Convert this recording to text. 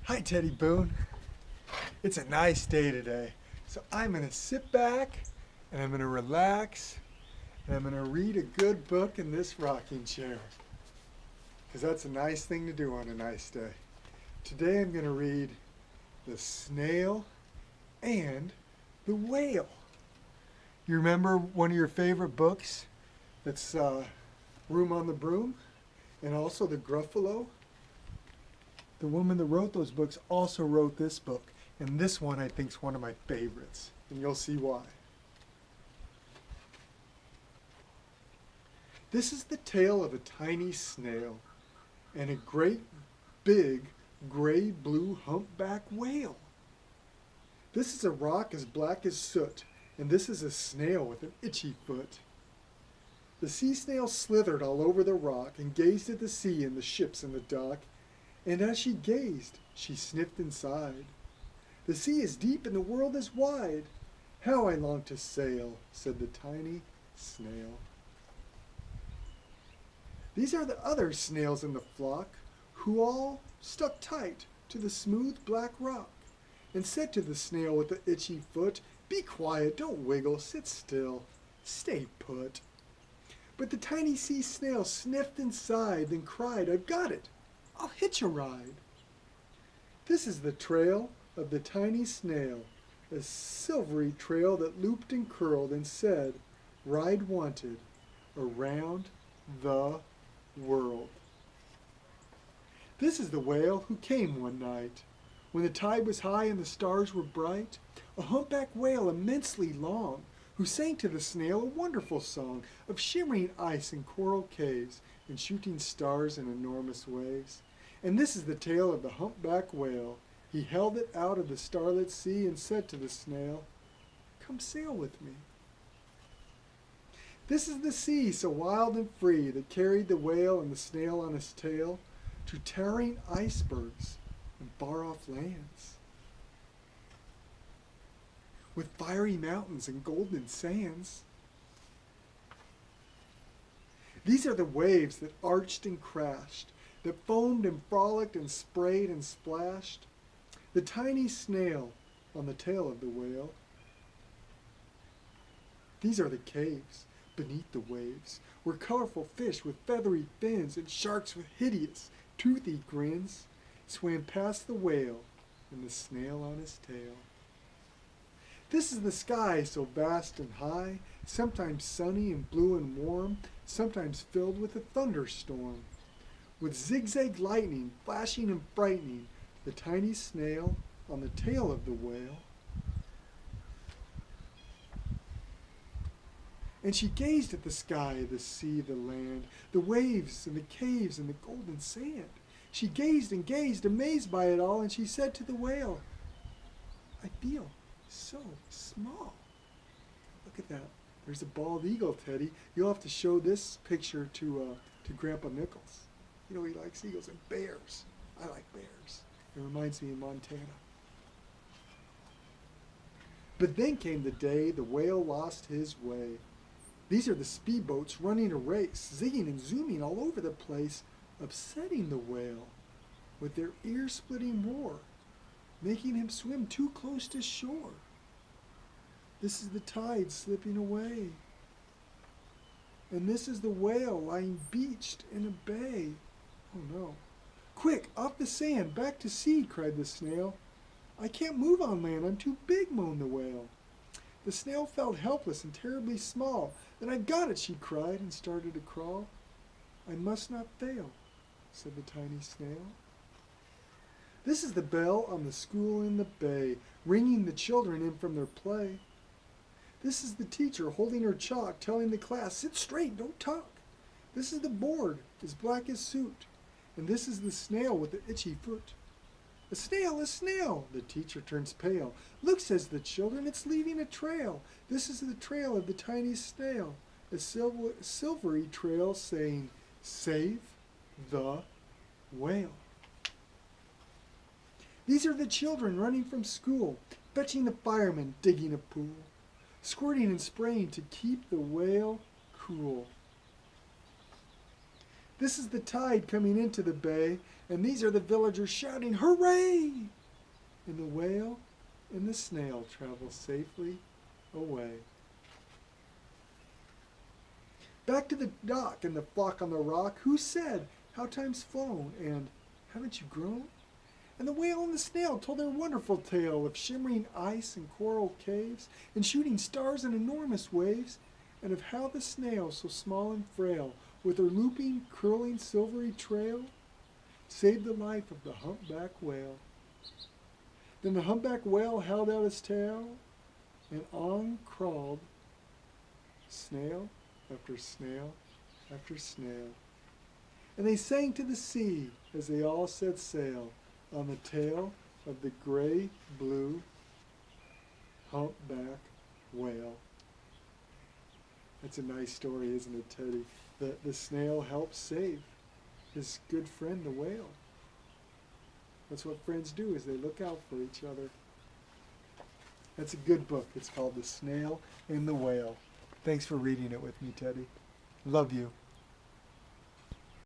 Hi, Teddy Boone. It's a nice day today, so I'm going to sit back and I'm going to relax and I'm going to read a good book in this rocking chair because that's a nice thing to do on a nice day. Today I'm going to read The Snail and the Whale. You remember one of your favorite books? That's Room on the Broom and also The Gruffalo? The woman that wrote those books also wrote this book, and this one I think is one of my favorites, and you'll see why. This is the tale of a tiny snail and a great big gray-blue humpback whale. This is a rock as black as soot, and this is a snail with an itchy foot. The sea snail slithered all over the rock and gazed at the sea and the ships in the dock. And as she gazed, she sniffed and sighed. The sea is deep and the world is wide. How I long to sail, said the tiny snail. These are the other snails in the flock, who all stuck tight to the smooth black rock, and said to the snail with the itchy foot, "Be quiet, don't wiggle, sit still, stay put." But the tiny sea snail sniffed and sighed, then cried, "I've got it! I'll hitch a ride." This is the trail of the tiny snail, a silvery trail that looped and curled and said, "Ride wanted around the world." This is the whale who came one night, when the tide was high and the stars were bright, a humpback whale immensely long, who sang to the snail a wonderful song of shimmering ice and coral caves and shooting stars in enormous waves. And this is the tale of the humpback whale. He held it out of the starlit sea and said to the snail, "Come sail with me." This is the sea so wild and free that carried the whale and the snail on his tail to towering icebergs and far-off lands, with fiery mountains and golden sands. These are the waves that arched and crashed, that foamed and frolicked and sprayed and splashed. The tiny snail on the tail of the whale. These are the caves beneath the waves, where colorful fish with feathery fins and sharks with hideous, toothy grins swam past the whale and the snail on his tail. This is the sky so vast and high, sometimes sunny and blue and warm, sometimes filled with a thunderstorm, with zigzag lightning flashing and frightening the tiny snail on the tail of the whale. And she gazed at the sky, the sea, the land, the waves and the caves and the golden sand. She gazed and gazed, amazed by it all, and she said to the whale, "I feel so small." Look at that. There's a bald eagle, Teddy. You'll have to show this picture to Grandpa Nichols. You know he likes eagles and bears. I like bears. It reminds me of Montana. But then came the day the whale lost his way. These are the speedboats running a race, zigging and zooming all over the place, upsetting the whale with their ear-splitting roar, making him swim too close to shore. This is the tide slipping away. And this is the whale lying beached in a bay. Oh no. "Quick, off the sand, back to sea," cried the snail. "I can't move on land, I'm too big," moaned the whale. The snail felt helpless and terribly small. "Then I've got it," she cried and started to crawl. "I must not fail," said the tiny snail. This is the bell on the school in the bay, ringing the children in from their play. This is the teacher holding her chalk, telling the class, "Sit straight, don't talk." This is the board, as black as soot, and this is the snail with the itchy foot. "A snail, a snail!" The teacher turns pale. "Look," says the children, "it's leaving a trail. This is the trail of the tiny snail, a silvery trail saying, 'Save the whale.'" These are the children running from school, fetching the firemen, digging a pool, squirting and spraying to keep the whale cool. This is the tide coming into the bay, And these are the villagers shouting, "Hooray!" And the whale and the snail travel safely away. Back to the dock and the flock on the rock, who said, "How time's flown," and "Haven't you grown?" And the whale and the snail told their wonderful tale of shimmering ice and coral caves, and shooting stars and enormous waves, and of how the snail, so small and frail, with her looping, curling, silvery trail, saved the life of the humpback whale. Then the humpback whale held out his tail, and on crawled snail after snail after snail. And they sang to the sea as they all set sail on the tail of the gray-blue humpback whale. That's a nice story, isn't it, Teddy? The snail helps save his good friend, the whale. That's what friends do, is they look out for each other. That's a good book. It's called The Snail and the Whale. Thanks for reading it with me, Teddy. Love you.